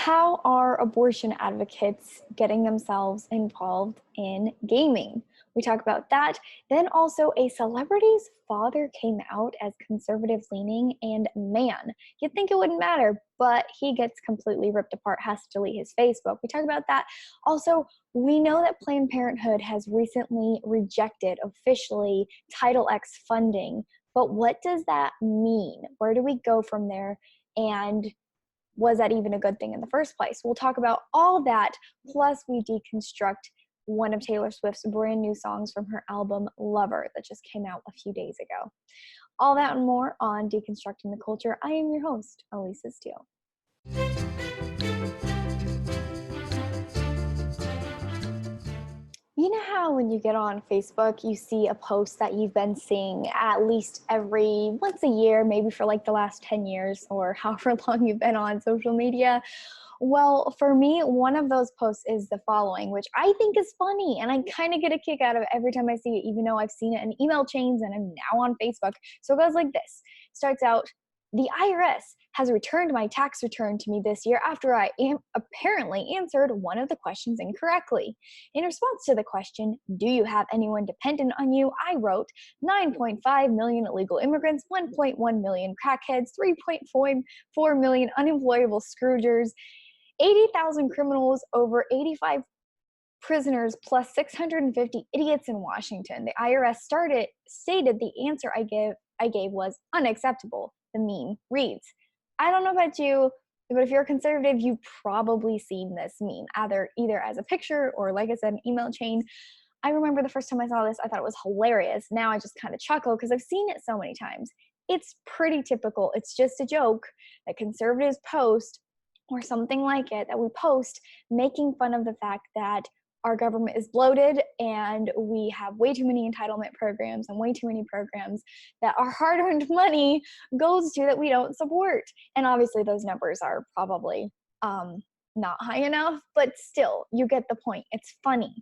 How are abortion advocates getting themselves involved in gaming? We talk about that. Then also, a celebrity's father came out as conservative leaning, and man, you'd think it wouldn't matter, but he gets completely ripped apart, has to delete his Facebook. We talk about that. Also, we know that Planned Parenthood has recently rejected officially Title X funding, but what does that mean? Where do we go from there? And was that even a good thing in the first place? We'll talk about all that, plus we deconstruct one of Taylor Swift's brand new songs from her album Lover that just came out a few days ago. All that and more on Deconstructing the Culture. I am your host, Elisa Steele. You know how when you get on Facebook, you see a post that you've been seeing at least every once a year, maybe for like the last 10 years or however long you've been on social media? Well, for me, one of those posts is the following, which I think is funny, and I kind of get a kick out of it every time I see it, even though I've seen it in email chains and I'm now on Facebook. So it goes like this. Starts out, the IRS has returned my tax return to me this year after I apparently answered one of the questions incorrectly. In response to the question, do you have anyone dependent on you? I wrote 9.5 million illegal immigrants, 1.1 million crackheads, 3.4 million unemployable Scroogers, 80,000 criminals, over 85 prisoners, plus 650 idiots in Washington. The IRS stated the answer I gave was unacceptable. The meme reads, I don't know about you, but if you're a conservative, you've probably seen this meme, either as a picture or, like I said, an email chain. I remember the first time I saw this, I thought it was hilarious. Now I just kind of chuckle because I've seen it so many times. It's pretty typical. It's just a joke that conservatives post, or something like it, that we post, making fun of the fact that our government is bloated and we have way too many entitlement programs and way too many programs that our hard-earned money goes to that we don't support. And obviously those numbers are probably not high enough, but still, you get the point. It's funny.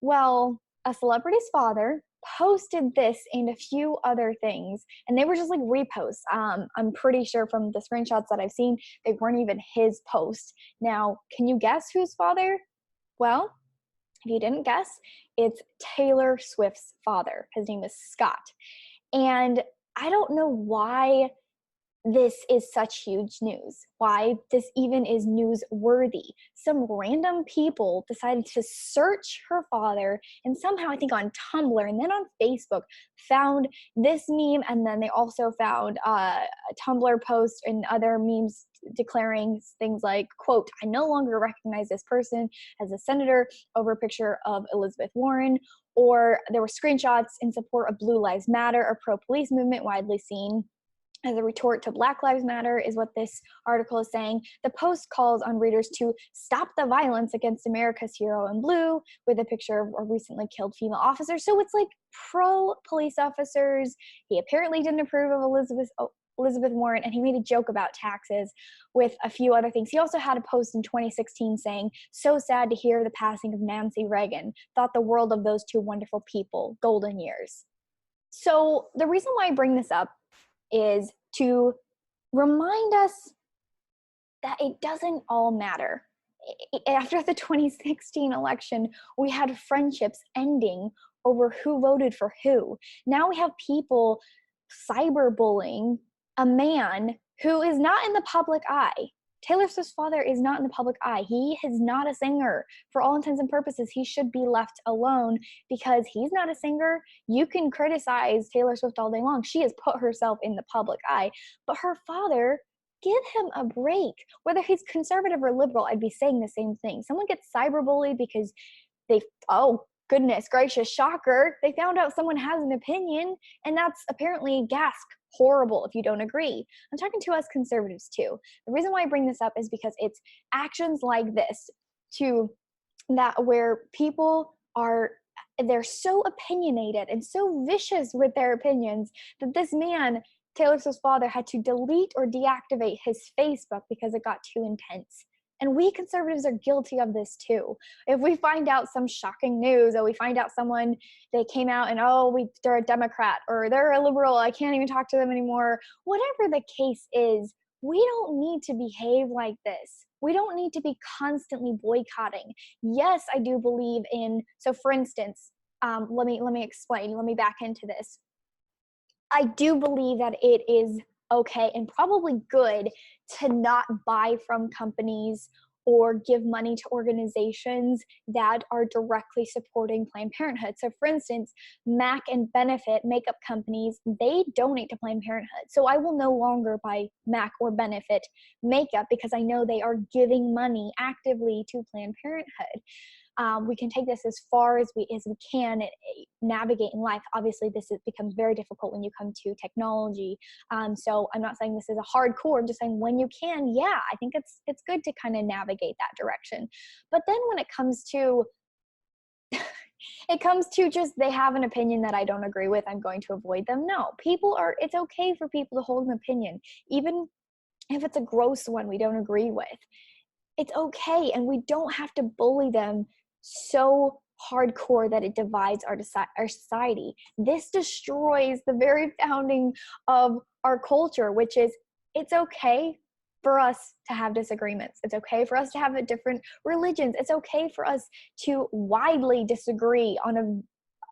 Well, a celebrity's father posted this and a few other things, and they were just like reposts. I'm pretty sure from the screenshots that I've seen, they weren't even his post. Now, can you guess whose father? Well, if you didn't guess, it's Taylor Swift's father. His name is Scott. And I don't know why this is such huge news, why this even is newsworthy. Some random people decided to search her father, and somehow, I think on Tumblr and then on Facebook, found this meme, and then they also found a Tumblr post and other memes declaring things like, quote, I no longer recognize this person as a senator, over a picture of Elizabeth Warren. Or there were screenshots in support of Blue Lives Matter, a pro-police movement widely seen as a retort to Black Lives Matter, is what this article is saying. The post calls on readers to stop the violence against America's hero in blue, with a picture of a recently killed female officer. So it's like pro-police officers. He apparently didn't approve of Elizabeth Warren, and he made a joke about taxes with a few other things. He also had a post in 2016 saying, so sad to hear the passing of Nancy Reagan. Thought the world of those two wonderful people. Golden years. So the reason why I bring this up is to remind us that it doesn't all matter. After the 2016 election, we had friendships ending over who voted for who. Now we have people cyberbullying a man who is not in the public eye. Taylor Swift's father is not in the public eye. He is not a singer. For all intents and purposes, he should be left alone because he's not a singer. You can criticize Taylor Swift all day long. She has put herself in the public eye. But her father, give him a break. Whether he's conservative or liberal, I'd be saying the same thing. Someone gets cyberbullied because oh, goodness gracious, shocker, they found out someone has an opinion, and that's apparently, gasp, horrible if you don't agree. I'm talking to us conservatives too. The reason why I bring this up is because it's actions like this where people they're so opinionated and so vicious with their opinions that this man, Taylor Swift's father, had to delete or deactivate his Facebook because it got too intense. And we conservatives are guilty of this too. If we find out some shocking news, or we find out someone, they came out and, they're a Democrat, or they're a liberal, I can't even talk to them anymore, whatever the case is, we don't need to behave like this. We don't need to be constantly boycotting. Yes, I do believe in, so for instance, let me explain, let me back into this. I do believe that it is okay and probably good to not buy from companies or give money to organizations that are directly supporting Planned Parenthood. So for instance, MAC and Benefit makeup companies, they donate to Planned Parenthood. So I will no longer buy MAC or Benefit makeup because I know they are giving money actively to Planned Parenthood. We can take this as far as we can navigate in life. Obviously, becomes very difficult when you come to technology. So I'm not saying this is a hardcore. I'm just saying when you can, yeah, I think it's good to kind of navigate that direction. But then when it comes to just they have an opinion that I don't agree with, I'm going to avoid them. No, it's okay for people to hold an opinion, even if it's a gross one we don't agree with. It's okay, and we don't have to bully them so hardcore that it divides our society. This destroys the very founding of our culture, which is it's okay for us to have disagreements. It's okay for us to have different religions. It's okay for us to widely disagree on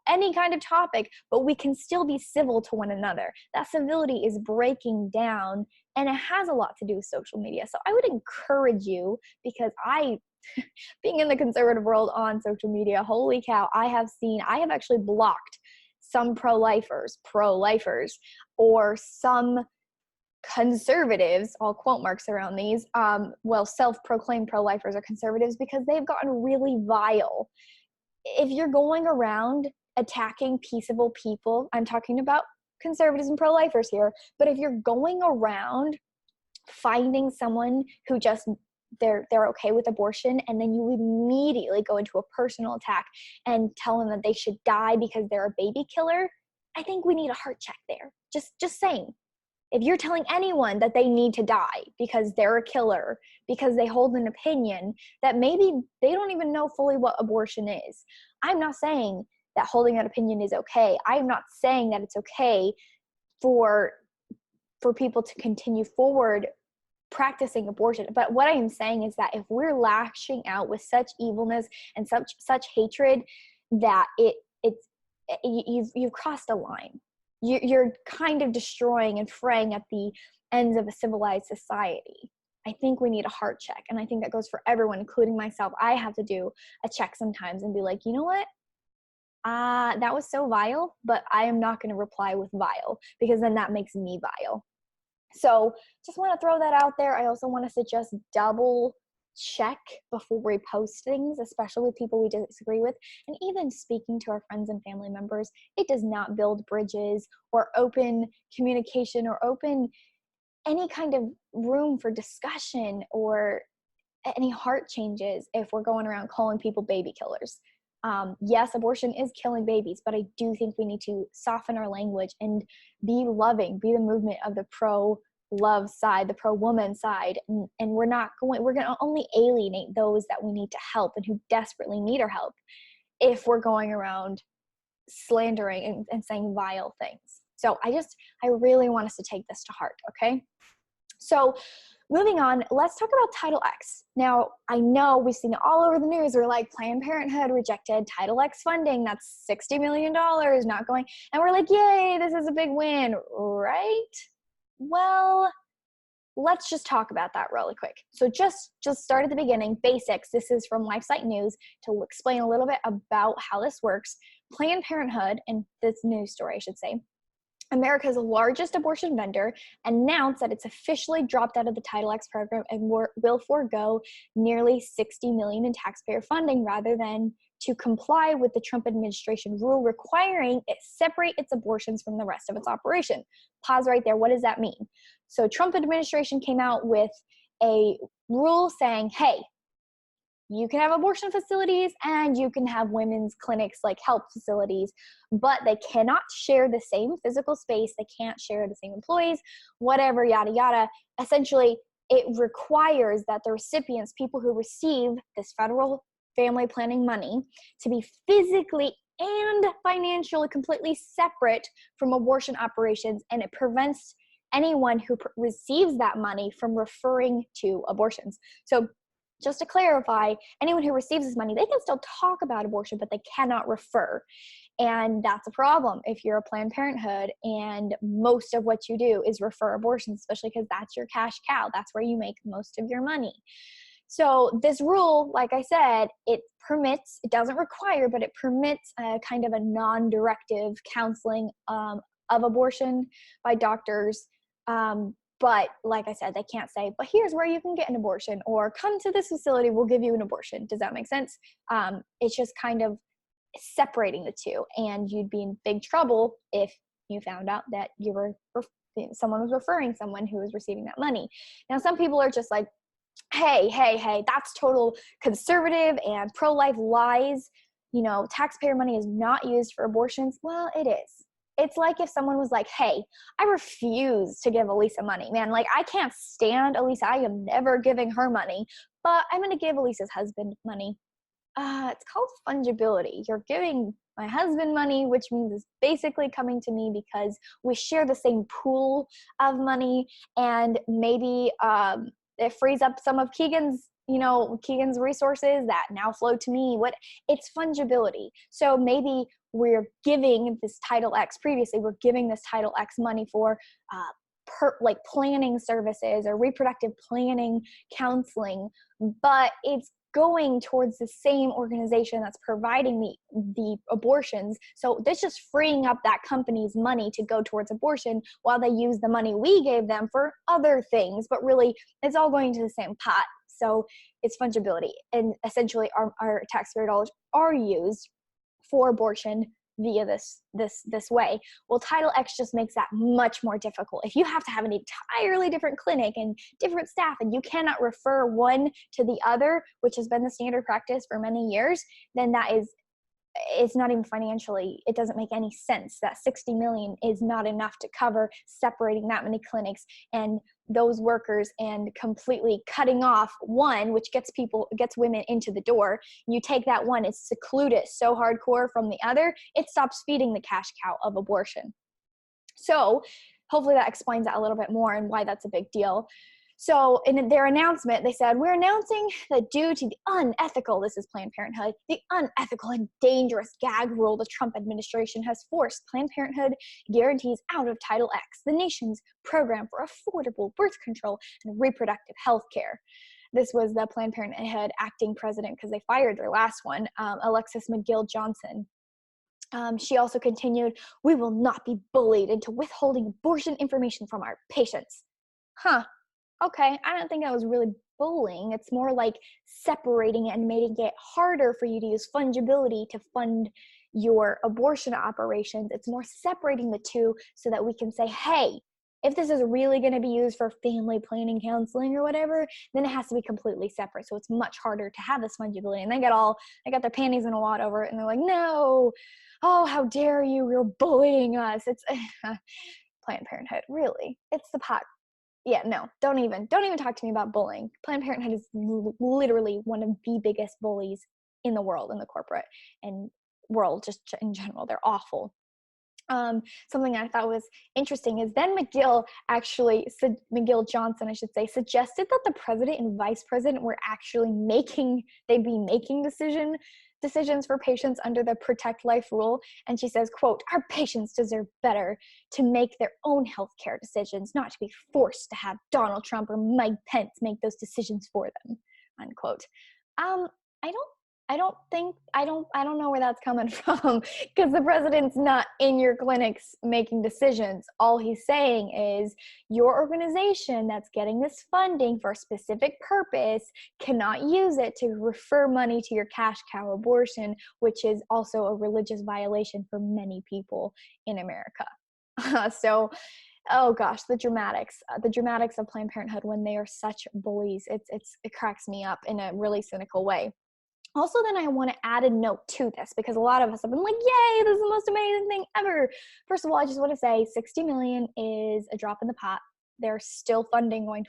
any kind of topic, but we can still be civil to one another. That civility is breaking down, and it has a lot to do with social media. So I would encourage you, because being in the conservative world on social media, holy cow, I have actually blocked some pro-lifers, or some conservatives, I'll quote marks around these, self-proclaimed pro-lifers or conservatives, because they've gotten really vile. If you're going around attacking peaceable people, I'm talking about conservatives and pro-lifers here, but if you're going around finding someone who just they're okay with abortion, and then you immediately go into a personal attack and tell them that they should die because they're a baby killer, I think we need a heart check there. Just saying. If you're telling anyone that they need to die because they're a killer, because they hold an opinion that maybe they don't even know fully what abortion is, I'm not saying that holding that opinion is okay. I'm not saying that it's okay for people to continue forward practicing abortion. But what I am saying is that if we're lashing out with such evilness and such hatred, that you've crossed a line. You're kind of destroying and fraying at the ends of a civilized society. I think we need a heart check, and I think that goes for everyone, including myself. I have to do a check sometimes and be like, you know what? That was so vile, but I am not going to reply with vile, because then that makes me vile. So just want to throw that out there. I also want us to just double check before we post things, especially with people we disagree with. And even speaking to our friends and family members, it does not build bridges or open communication or open any kind of room for discussion or any heart changes if we're going around calling people baby killers. Yes, abortion is killing babies, but I do think we need to soften our language and be loving, be the movement of the pro-love side, the pro-woman side. And we're going to only alienate those that we need to help and who desperately need our help if we're going around slandering and saying vile things. So I really want us to take this to heart, okay? So moving on, let's talk about Title X. Now, I know we've seen it all over the news. We're like, Planned Parenthood rejected Title X funding. That's $60 million not going. And we're like, yay, this is a big win, right? Well, let's just talk about that really quick. So just start at the beginning, basics. This is from LifeSite News to explain a little bit about how this works. Planned Parenthood, and this news story, I should say, America's largest abortion vendor, announced that it's officially dropped out of the Title X program and will forego nearly $60 million in taxpayer funding rather than to comply with the Trump administration rule requiring it separate its abortions from the rest of its operation. Pause right there. What does that mean? So Trump administration came out with a rule saying, hey, you can have abortion facilities and you can have women's clinics, like health facilities, but they cannot share the same physical space. They can't share the same employees, whatever, yada, yada. Essentially, it requires that the recipients, people who receive this federal family planning money, to be physically and financially completely separate from abortion operations, and it prevents anyone who receives that money from referring to abortions. So just to clarify, anyone who receives this money, they can still talk about abortion, but they cannot refer. And that's a problem if you're a Planned Parenthood and most of what you do is refer abortions, especially because that's your cash cow. That's where you make most of your money. So this rule, like I said, it doesn't require, but it permits a kind of a non-directive counseling of abortion by doctors. But like I said, they can't say, but here's where you can get an abortion, or come to this facility, we'll give you an abortion. Does that make sense? It's just kind of separating the two, and you'd be in big trouble if you found out that someone was referring someone who was receiving that money. Now, some people are just like, hey, that's total conservative and pro-life lies. Taxpayer money is not used for abortions. Well, it is. It's like if someone was like, hey, I refuse to give Elisa money. Man, like, I can't stand Elisa. I am never giving her money, but I'm going to give Elisa's husband money. It's called fungibility. You're giving my husband money, which means it's basically coming to me because we share the same pool of money, and maybe it frees up some of Keegan's resources that now flow to me. It's fungibility. So maybe we're giving this Title X previously, we're giving this Title X money for planning services or reproductive planning counseling, but it's going towards the same organization that's providing the abortions. So that's just freeing up that company's money to go towards abortion while they use the money we gave them for other things. But really, it's all going to the same pot. So it's fungibility. And essentially, our taxpayer dollars are used for abortion via this way. Well, Title X just makes that much more difficult. If you have to have an entirely different clinic and different staff, and you cannot refer one to the other, which has been the standard practice for many years, then it's not even financially, it doesn't make any sense. That $60 million is not enough to cover separating that many clinics and those workers and completely cutting off one, which gets women into the door. You take that one and seclude it so hardcore from the other, it stops feeding the cash cow of abortion. So hopefully that explains that a little bit more and why that's a big deal. So in their announcement, they said, we're announcing that due to the unethical, this is Planned Parenthood, the unethical and dangerous gag rule the Trump administration has forced Planned Parenthood guarantees out of Title X, the nation's program for affordable birth control and reproductive health care. This was the Planned Parenthood acting president, because they fired their last one, Alexis McGill Johnson. She also continued, we will not be bullied into withholding abortion information from our patients. Okay, I don't think that was really bullying. It's more like separating it and making it harder for you to use fungibility to fund your abortion operations. It's more separating the two so that we can say, hey, if this is really going to be used for family planning counseling or whatever, then it has to be completely separate. So it's much harder to have this fungibility. And they got their panties in a wad over it, and they're like, no, oh, how dare you, you're bullying us. It's Planned Parenthood, really. It's the pot. Yeah, no, don't even talk to me about bullying. Planned Parenthood is literally one of the biggest bullies in the world, in the corporate and world, just in general. They're awful. Something I thought was interesting is then McGill Johnson, I should say, suggested that the president and vice president were actually they'd be making decisions for patients under the Protect Life rule. And she says, quote, our patients deserve better to make their own healthcare decisions, not to be forced to have Donald Trump or Mike Pence make those decisions for them, unquote. I don't know where that's coming from, because the president's not in your clinics making decisions. All he's saying is your organization that's getting this funding for a specific purpose cannot use it to refer money to your cash cow abortion, which is also a religious violation for many people in America. So, oh gosh, the dramatics of Planned Parenthood when they are such bullies. It cracks me up in a really cynical way. Also, then I want to add a note to this, because a lot of us have been like, yay, this is the most amazing thing ever. First of all, I just want to say $60 million is a drop in the pot. There's still funding going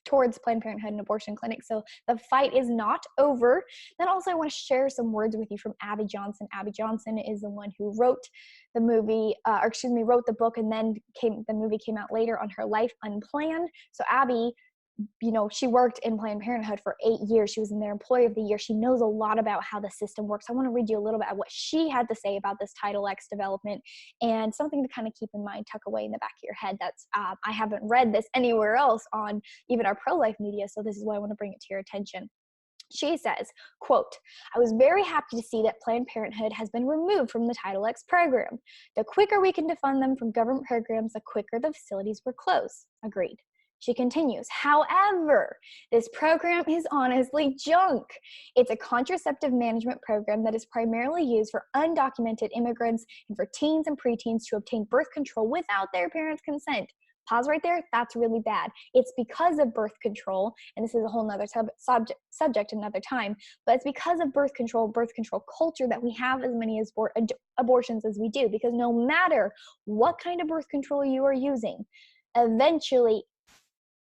towards Planned Parenthood and abortion clinics. So the fight is not over. Then also I want to share some words with you from Abby Johnson. Abby Johnson is the one who wrote the movie, wrote the book, and then the movie came out later on her life unplanned. So Abby she worked in Planned Parenthood for 8 years. She was in their Employee of the Year. She knows a lot about how the system works. I want to read you a little bit of what she had to say about this Title X development, and something to kind of keep in mind, tuck away in the back of your head. That's I haven't read this anywhere else on even our pro-life media, so this is why I want to bring it to your attention. She says, quote, "I was very happy to see that Planned Parenthood has been removed from the Title X program. The quicker we can defund them from government programs, the quicker the facilities will close." Agreed. She continues, "However, this program is honestly junk. It's a contraceptive management program that is primarily used for undocumented immigrants and for teens and preteens to obtain birth control without their parents' consent." Pause right there. That's really bad. It's because of birth control, and this is a whole nother subject another time, but it's because of birth control culture that we have as many abortions as we do, because no matter what kind of birth control you are using, eventually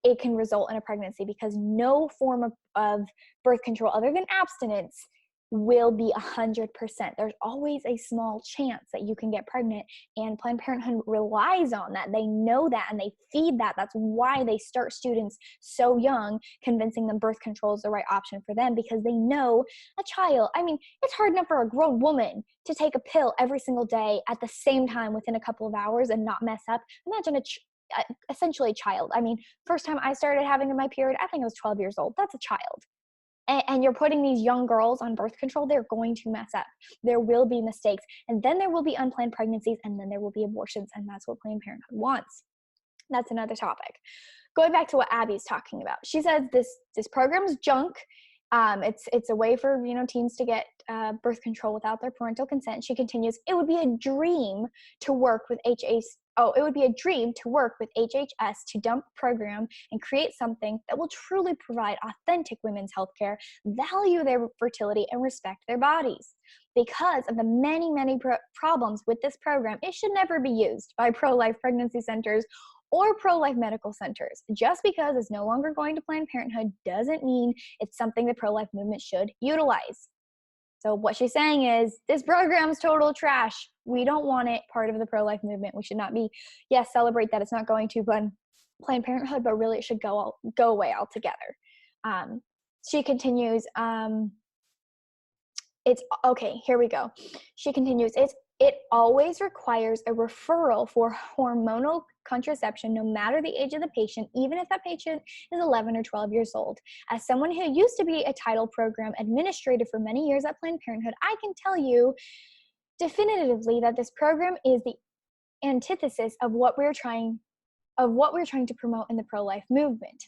it can result in a pregnancy, because no form of birth control other than abstinence will be 100%. There's always a small chance that you can get pregnant, and Planned Parenthood relies on that. They know that, and they feed that. That's why they start students so young, convincing them birth control is the right option for them, because they know a child, it's hard enough for a grown woman to take a pill every single day at the same time within a couple of hours and not mess up. Imagine essentially a child. First time I started having my period, I think I was 12 years old. That's a child. And you're putting these young girls on birth control, they're going to mess up. There will be mistakes, and then there will be unplanned pregnancies, and then there will be abortions, and that's what Planned Parenthood wants. That's another topic. Going back to what Abby's talking about, she says this program is junk. It's a way for teens to get birth control without their parental consent. She continues, "It would be a dream to work with HHS to dump program and create something that will truly provide authentic women's health care, value their fertility, and respect their bodies. Because of the many, many problems with this program, it should never be used by pro-life pregnancy centers or pro-life medical centers. Just because it's no longer going to Planned Parenthood doesn't mean it's something the pro-life movement should utilize." So what she's saying is, this program's total trash. We don't want it part of the pro-life movement. We should not be, yes, celebrate that it's not going to Planned Parenthood, but really it should go away altogether. She continues, here we go. She continues, it always requires a referral for hormonal contraception, no matter the age of the patient, even if that patient is 11 or 12 years old. As someone who used to be a title program administrator for many years at Planned Parenthood, I can tell you definitively that this program is the antithesis of what we're trying to promote in the pro-life movement.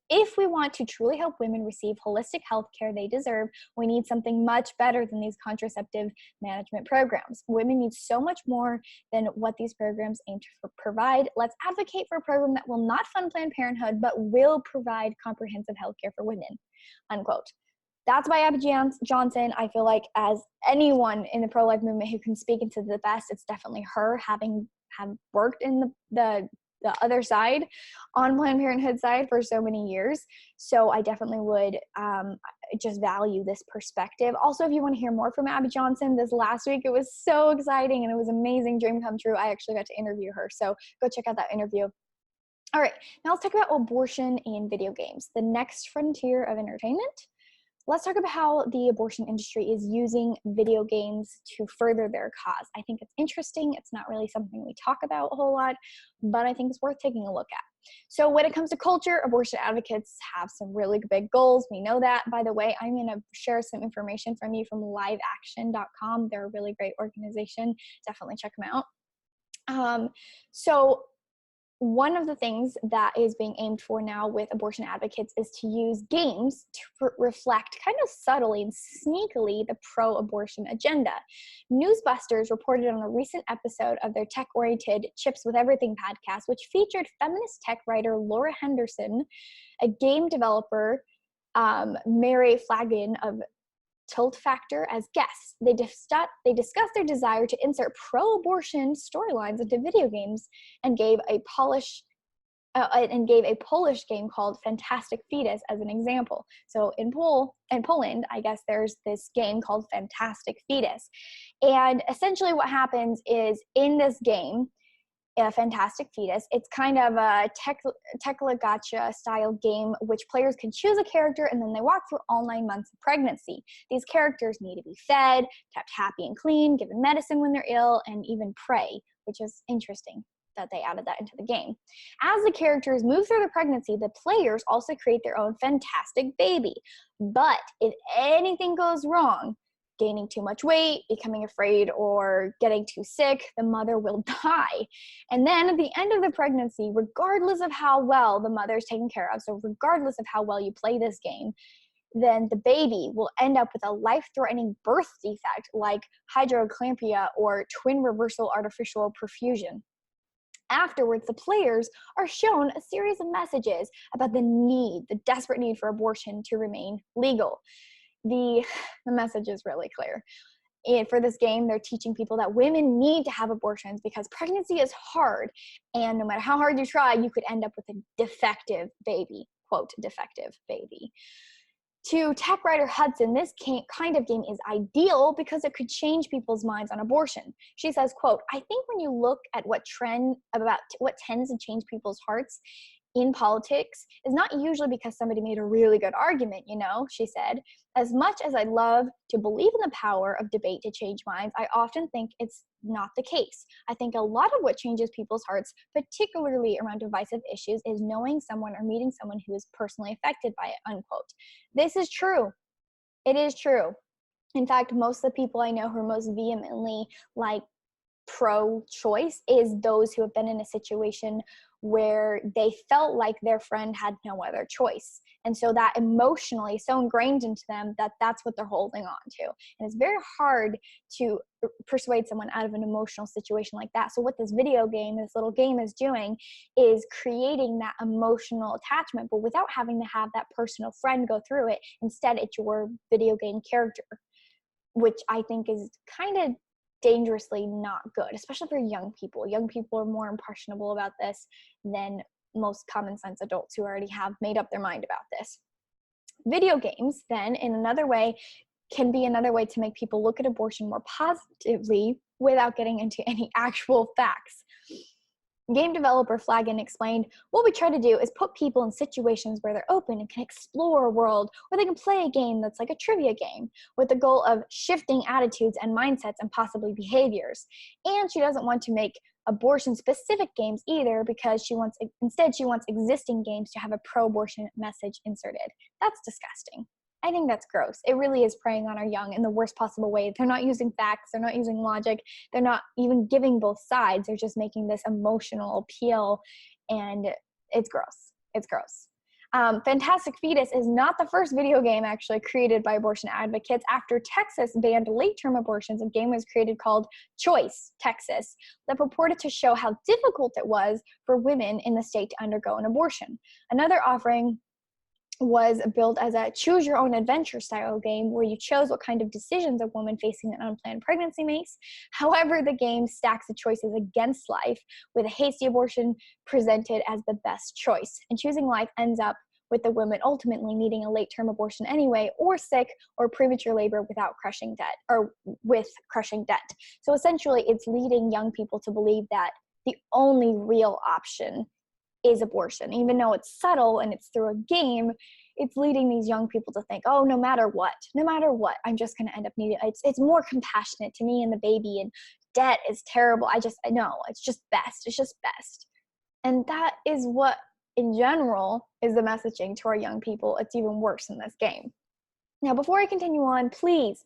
If we want to truly help women receive holistic health care they deserve, we need something much better than these contraceptive management programs. Women need so much more than what these programs aim to provide. Let's advocate for a program that will not fund Planned Parenthood, but will provide comprehensive health care for women, unquote. That's by Abby Johnson. I feel like as anyone in the pro-life movement who can speak into the best, it's definitely her, having worked in the other side, on Planned Parenthood side, for so many years. So I definitely would just value this perspective. Also, if you want to hear more from Abby Johnson, this last week, it was so exciting and it was an amazing dream come true. I actually got to interview her. So go check out that interview. All right, now let's talk about abortion and video games, the next frontier of entertainment. Let's talk about how the abortion industry is using video games to further their cause. I think it's interesting. It's not really something we talk about a whole lot, but I think it's worth taking a look at. So when it comes to culture, abortion advocates have some really big goals. We know that. By the way, I'm going to share some information from liveaction.com. They're a really great organization. Definitely check them out. So one of the things that is being aimed for now with abortion advocates is to use games to reflect kind of subtly and sneakily the pro-abortion agenda. Newsbusters reported on a recent episode of their tech-oriented Chips with Everything podcast, which featured feminist tech writer Laura Henderson, a game developer, Mary Flanagan of Tilt Factor as guests. They discussed their desire to insert pro-abortion storylines into video games and gave a Polish game called Fantastic Fetus as an example. So in Poland, I guess there's this game called Fantastic Fetus. And essentially what happens is, in this game, a Fantastic Fetus. It's kind of a Tekla Gacha style game, which players can choose a character and then they walk through all 9 months of pregnancy. These characters need to be fed, kept happy and clean, given medicine when they're ill, and even pray, which is interesting that they added that into the game. As the characters move through the pregnancy, the players also create their own fantastic baby. But if anything goes wrong, gaining too much weight, becoming afraid, or getting too sick, the mother will die. And then at the end of the pregnancy, regardless of how well the mother is taken care of, so regardless of how well you play this game, then the baby will end up with a life-threatening birth defect like hydroeclampsia or twin reversal artificial perfusion. Afterwards, the players are shown a series of messages about the desperate need for abortion to remain legal. The message is really clear. For this game, they're teaching people that women need to have abortions because pregnancy is hard, and no matter how hard you try, you could end up with a defective baby, quote, defective baby. To tech writer Hudson, this kind of game is ideal because it could change people's minds on abortion. She says, quote, I think when you look at what tends to change people's hearts in politics is not usually because somebody made a really good argument, she said. As much as I love to believe in the power of debate to change minds, I often think it's not the case. I think a lot of what changes people's hearts, particularly around divisive issues, is knowing someone or meeting someone who is personally affected by it, unquote. This is true. It is true. In fact, most of the people I know who are most vehemently pro-choice is those who have been in a situation where they felt like their friend had no other choice. And so that emotionally so ingrained into them that that's what they're holding on to. And it's very hard to persuade someone out of an emotional situation like that. So what this little game is doing is creating that emotional attachment, but without having to have that personal friend go through it. Instead, it's your video game character, which I think is kind of dangerously not good, especially for young people. Young people are more impressionable about this than most common sense adults who already have made up their mind about this. Video games, then, can be another way to make people look at abortion more positively without getting into any actual facts. Game developer Flagon explained, what we try to do is put people in situations where they're open and can explore a world where they can play a game that's like a trivia game with the goal of shifting attitudes and mindsets and possibly behaviors. And she doesn't want to make abortion-specific games either because she wants existing games to have a pro-abortion message inserted. That's disgusting. I think that's gross. It really is preying on our young in the worst possible way. They're not using facts. They're not using logic. They're not even giving both sides. They're just making this emotional appeal, and it's gross. It's gross. Fantastic Fetus is not the first video game actually created by abortion advocates. After Texas banned late-term abortions, a game was created called Choice, Texas, that purported to show how difficult it was for women in the state to undergo an abortion. Another offering was built as a choose-your-own-adventure style game where you chose what kind of decisions a woman facing an unplanned pregnancy makes. However, the game stacks the choices against life, with a hasty abortion presented as the best choice. And choosing life ends up with the woman ultimately needing a late-term abortion anyway, or sick or premature labor without crushing debt, or with crushing debt. So essentially, it's leading young people to believe that the only real option is abortion. Even though it's subtle and it's through a game, it's leading these young people to think, oh, no matter what, I'm just going to end up needing it. It's more compassionate to me and the baby, and debt is terrible. I know it's just best. It's just best. And that is what, in general, is the messaging to our young people. It's even worse in this game. Now, before I continue on, please,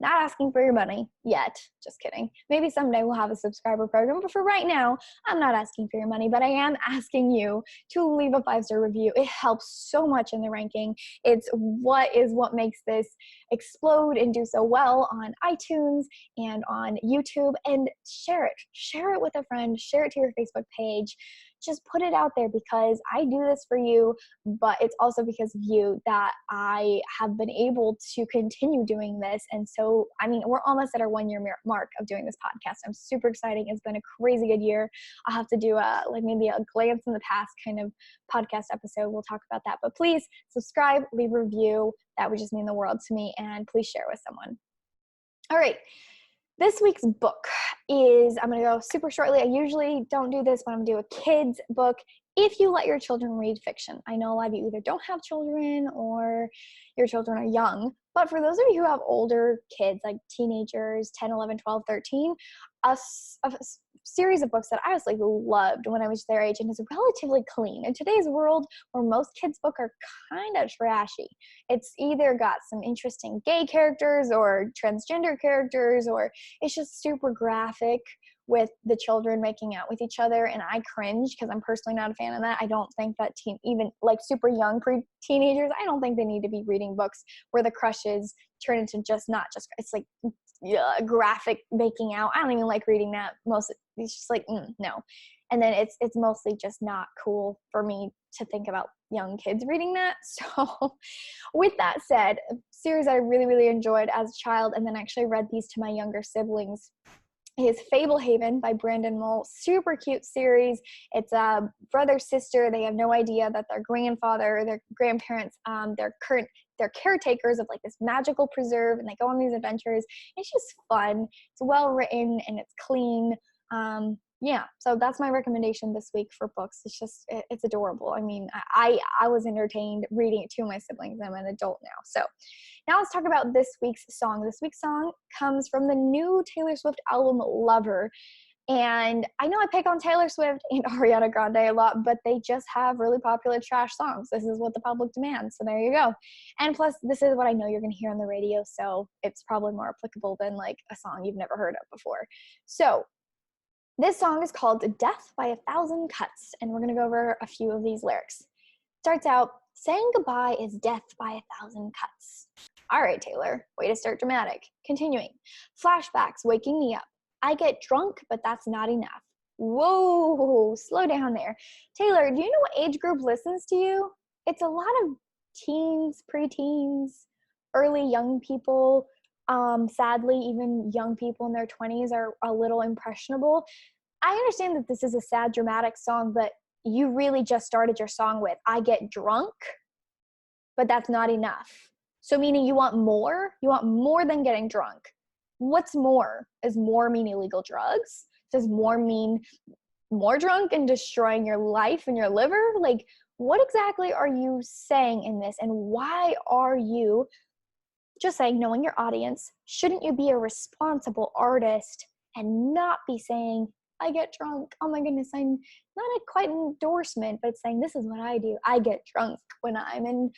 not asking for your money yet. Just kidding. Maybe someday we'll have a subscriber program, but for right now, I'm not asking for your money, but I am asking you to leave a 5-star review. It helps so much in the ranking. It's what makes this explode and do so well on iTunes and on YouTube. And share it. Share it with a friend. Share it to your Facebook page. Just put it out there, because I do this for you, but it's also because of you that I have been able to continue doing this. And so, we're almost at our 1-year mark of doing this podcast. I'm super excited. It's been a crazy good year. I'll have to do maybe a glance in the past kind of podcast episode. We'll talk about that, but please subscribe, leave a review. That would just mean the world to me, and please share with someone. All right. This week's book is, I'm going to go super shortly. I usually don't do this, but I'm going to do a kid's book. If you let your children read fiction, I know a lot of you either don't have children or your children are young, but for those of you who have older kids, like teenagers, 10, 11, 12, 13, a series of books that I was loved when I was their age and is relatively clean. In today's world where most kids' books are kind of trashy, it's either got some interesting gay characters or transgender characters, or it's just super graphic with the children making out with each other, and I cringe because I'm personally not a fan of that. I don't think that even super young pre-teenagers, I don't think they need to be reading books where the crushes turn into it's graphic making out. I don't even like reading that. It's just no. And then it's mostly just not cool for me to think about young kids reading that. So with that said, a series that I really, really enjoyed as a child, and then actually read these to my younger siblings, is Fablehaven by Brandon Mull. Super cute series. It's a brother-sister. They have no idea that their grandfather, their grandparents, they're caretakers of this magical preserve, and they go on these adventures. It's just fun. It's well written and it's clean. So that's my recommendation this week for books. It's adorable. I mean, I was entertained reading it to my siblings. I'm an adult now. So now let's talk about this week's song. This week's song comes from the new Taylor Swift album, Lover. And I know I pick on Taylor Swift and Ariana Grande a lot, but they just have really popular trash songs. This is what the public demands. So there you go. And plus, this is what I know you're going to hear on the radio. So it's probably more applicable than a song you've never heard of before. So this song is called Death by a Thousand Cuts, and we're going to go over a few of these lyrics. Starts out, saying goodbye is death by a thousand cuts. All right, Taylor, way to start dramatic. Continuing, flashbacks waking me up. I get drunk, but that's not enough. Whoa, slow down there. Taylor, do you know what age group listens to you? It's a lot of teens, preteens, early young people. Sadly, even young people in their 20s are a little impressionable. I understand that this is a sad, dramatic song, but you really just started your song with, I get drunk, but that's not enough. So meaning you want more? You want more than getting drunk. What's more? Is more mean illegal drugs? Does more mean more drunk and destroying your life and your liver? What exactly are you saying in this? And why are you just saying, knowing your audience, shouldn't you be a responsible artist and not be saying, I get drunk? Oh my goodness, I'm not quite an endorsement, but saying this is what I do. I get drunk when I'm in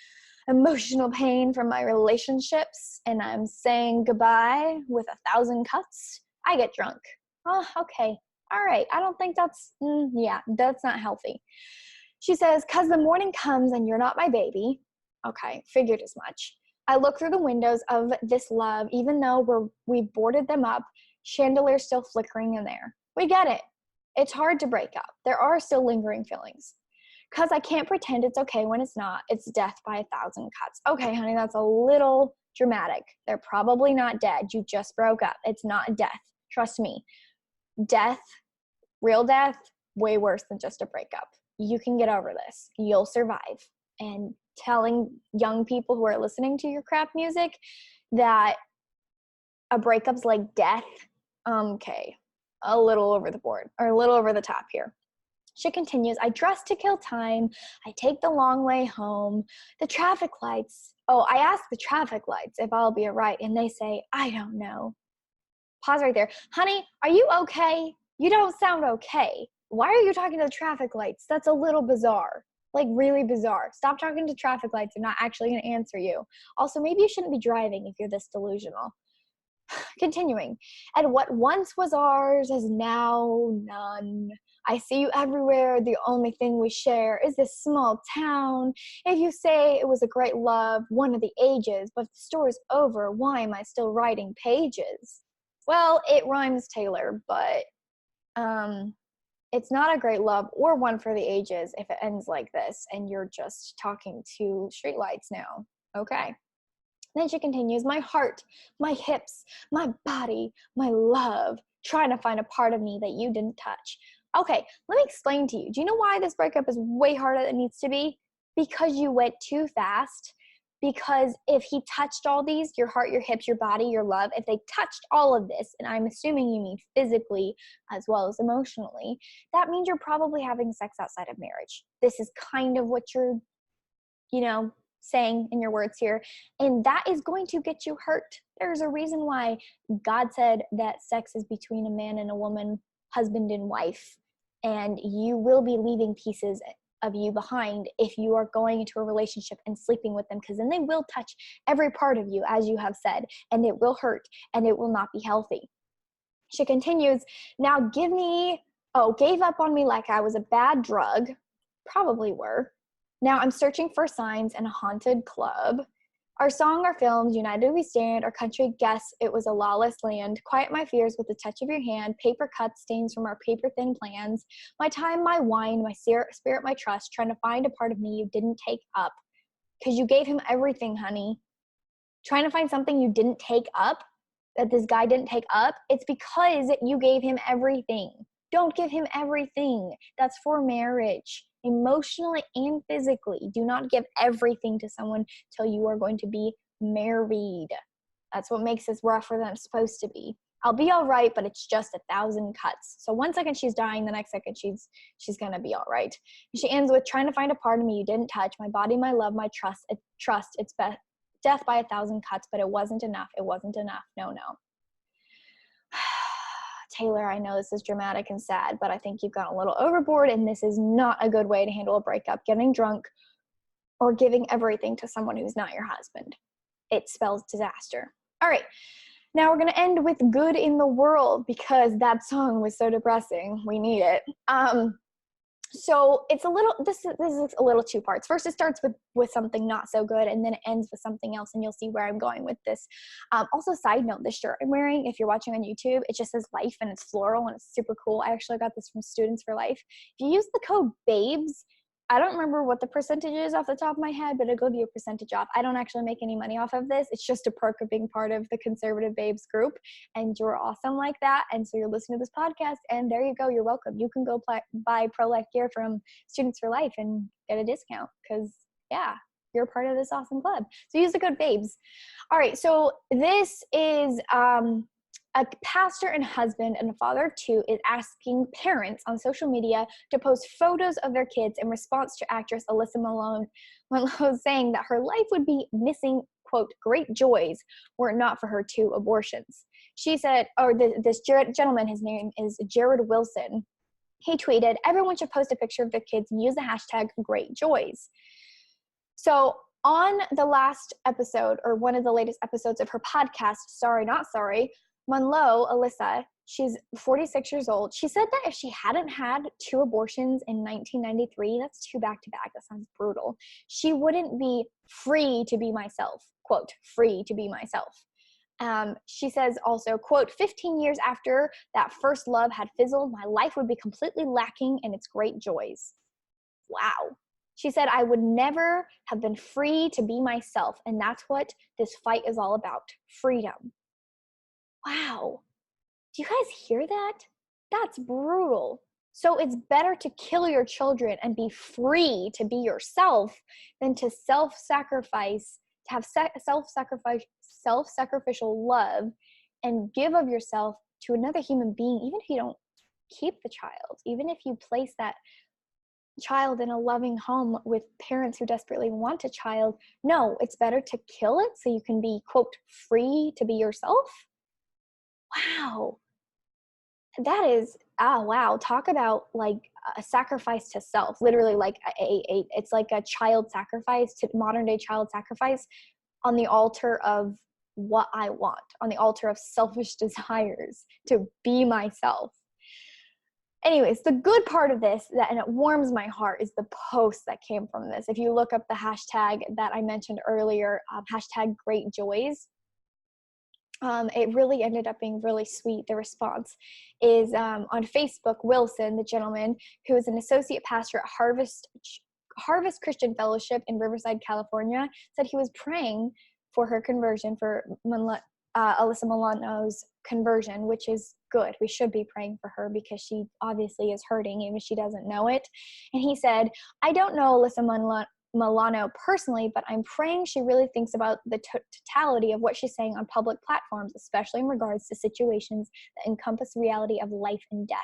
emotional pain from my relationships and I'm saying goodbye with 1,000 cuts. I get drunk. Oh, okay. All right. I don't think that's not healthy. She says, 'cause the morning comes and you're not my baby. Okay, figured as much. I look through the windows of this love, even though we've boarded them up, chandeliers still flickering in there. We get it. It's hard to break up. There are still lingering feelings. 'Cause I can't pretend it's okay when it's not. It's death by 1,000 cuts. Okay, honey, that's a little dramatic. They're probably not dead. You just broke up. It's not death. Trust me. Death, real death, way worse than just a breakup. You can get over this. You'll survive. And telling young people who are listening to your crap music that a breakup's like death, okay, a little over the board, or a little over the top here. She continues, I dress to kill time. I take the long way home. The traffic lights. Oh, I ask the traffic lights if I'll be all right, and they say, I don't know. Pause right there. Honey, are you okay? You don't sound okay. Why are you talking to the traffic lights? That's a little bizarre. Really bizarre. Stop talking to traffic lights. They're not actually going to answer you. Also, maybe you shouldn't be driving if you're this delusional. Continuing. And what once was ours is now none. I see you everywhere. The only thing we share is this small town. If you say it was a great love, one of the ages, but if the story's over, why am I still writing pages? Well, it rhymes, Taylor, but it's not a great love or one for the ages if it ends like this and you're just talking to streetlights now. Okay. Then she continues, my heart, my hips, my body, my love, trying to find a part of me that you didn't touch. Okay, let me explain to you. Do you know why this breakup is way harder than it needs to be? Because you went too fast. Because if he touched all these, your heart, your hips, your body, your love, if they touched all of this, and I'm assuming you mean physically as well as emotionally, that means you're probably having sex outside of marriage. This is kind of what you're, saying in your words here. And that is going to get you hurt. There's a reason why God said that sex is between a man and a woman, husband and wife. And you will be leaving pieces of you behind if you are going into a relationship and sleeping with them, because then they will touch every part of you, as you have said, and it will hurt and it will not be healthy. She continues, now gave up on me like I was a bad drug. Probably were. Now I'm searching for signs in a haunted club. Our song, our films, united we stand, our country, guess it was a lawless land. Quiet my fears with the touch of your hand, paper cuts, stains from our paper-thin plans. My time, my wine, my spirit, my trust, trying to find a part of me you didn't take up. Because you gave him everything, honey. Trying to find something you didn't take up, that this guy didn't take up, it's because you gave him everything. Don't give him everything. That's for marriage. Emotionally and physically. Do not give everything to someone till you are going to be married. That's what makes this rougher than it's supposed to be. I'll be all right, but it's just 1,000 cuts. So one second she's dying, the next second she's gonna be all right. She ends with trying to find a part of me you didn't touch, my body, my love, my trust. It's death by 1,000 cuts, but it wasn't enough. It wasn't enough. No. Taylor, I know this is dramatic and sad, but I think you've gone a little overboard, and this is not a good way to handle a breakup, getting drunk or giving everything to someone who's not your husband. It spells disaster. All right, now we're going to end with Good in the World, because that song was so depressing. We need it. So it's this is a little two parts. First, it starts with something not so good, and then it ends with something else, and you'll see where I'm going with this. Also, side note, this shirt I'm wearing, if you're watching on YouTube, it just says life, and it's floral, and it's super cool. I actually got this from Students for Life. If you use the code BABES, I don't remember what the percentage is off the top of my head, but it'll give you a percentage off. I don't actually make any money off of this. It's just a perk of being part of the Conservative Babes group, and you're awesome like that. And so you're listening to this podcast, and there you go. You're welcome. You can go buy pro-life gear from Students for Life and get a discount because, yeah, you're part of this awesome club. So use the code BABES. All right, so this is a pastor and husband and a father of two is asking parents on social media to post photos of their kids in response to actress Alyssa Milano saying that her life would be missing, quote, great joys were it not for her 2 abortions. She said, this gentleman, his name is Jared Wilson, he tweeted, everyone should post a picture of their kids and use the hashtag great joys. So on the last episode, or one of the latest episodes of her podcast, Sorry Not Sorry, Monroe, Alyssa, she's 46 years old. She said that if she hadn't had 2 abortions in 1993, that's 2 back-to-back, that sounds brutal, she wouldn't be free to be myself, quote, free to be myself. She says also, quote, 15 years after that first love had fizzled, my life would be completely lacking in its great joys. Wow. She said, I would never have been free to be myself, and that's what this fight is all about, freedom. Wow. Do you guys hear that? That's brutal. So it's better to kill your children and be free to be yourself than to self-sacrifice, to have self-sacrificial love and give of yourself to another human being, even if you don't keep the child, even if you place that child in a loving home with parents who desperately want a child. No, it's better to kill it so you can be, quote, free to be yourself. Wow. That is, wow. Talk about like a sacrifice to self, literally like it's like a child sacrifice, to modern day child sacrifice on the altar of what I want, on the altar of selfish desires to be myself. Anyways, the good part of this, and it warms my heart, is the post that came from this. If you look up the hashtag that I mentioned earlier, hashtag great joys, it really ended up being really sweet. The response is on Facebook, Wilson, the gentleman who is an associate pastor at Harvest Christian Fellowship in Riverside, California, said he was praying for her conversion, for Alyssa Milano's conversion, which is good. We should be praying for her because she obviously is hurting, even if she doesn't know it. And he said, I don't know Alyssa Milano personally, but I'm praying she really thinks about the totality of what she's saying on public platforms, especially in regards to situations that encompass the reality of life and death.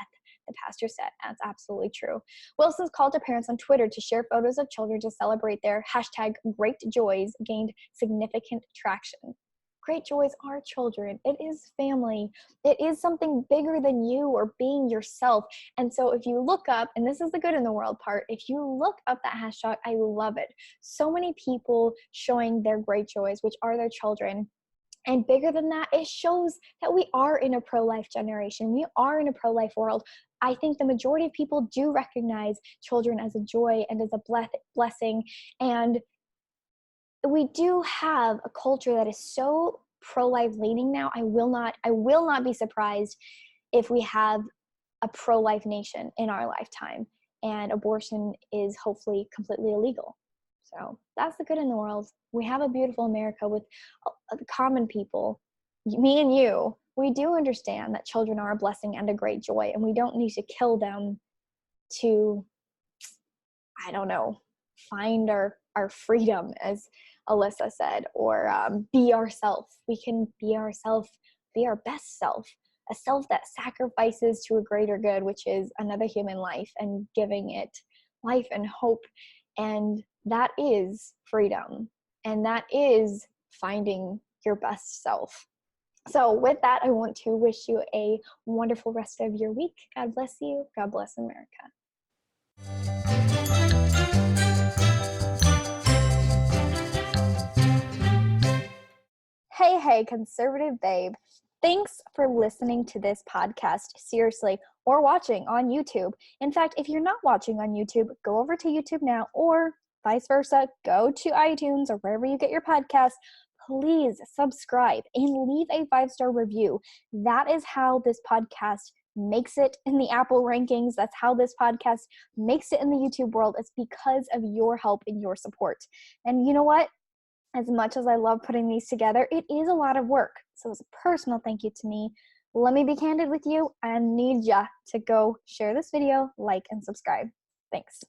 The pastor said. That's absolutely true. Wilson's call to parents on Twitter to share photos of children to celebrate their hashtag great joys gained significant traction. Great joys are children. It is family. It is something bigger than you or being yourself. And so if you look up, and this is the good in the world part, if you look up that hashtag, I love it. So many people showing their great joys, which are their children. And bigger than that, it shows that we are in a pro-life generation. We are in a pro-life world. I think the majority of people do recognize children as a joy and as a blessing. And we do have a culture that is so pro-life leaning now. I will not be surprised if we have a pro-life nation in our lifetime and abortion is hopefully completely illegal. So that's the good in the world. We have a beautiful America with common people, me and you. We do understand that children are a blessing and a great joy, and we don't need to kill them to, I don't know, find our freedom, as Alyssa said, or be ourselves. We can be ourselves, be our best self, a self that sacrifices to a greater good, which is another human life and giving it life and hope. And that is freedom. And that is finding your best self. So with that, I want to wish you a wonderful rest of your week. God bless you. God bless America. Hey, conservative babe. Thanks for listening to this podcast, seriously, or watching on YouTube. In fact, if you're not watching on YouTube, go over to YouTube now, or vice versa, go to iTunes or wherever you get your podcasts. Please subscribe and leave a 5-star review. That is how this podcast makes it in the Apple rankings. That's how this podcast makes it in the YouTube world. It's because of your help and your support. And you know what? As much as I love putting these together, it is a lot of work. So as a personal thank you to me, let me be candid with you. I need ya to go share this video, like, and subscribe. Thanks.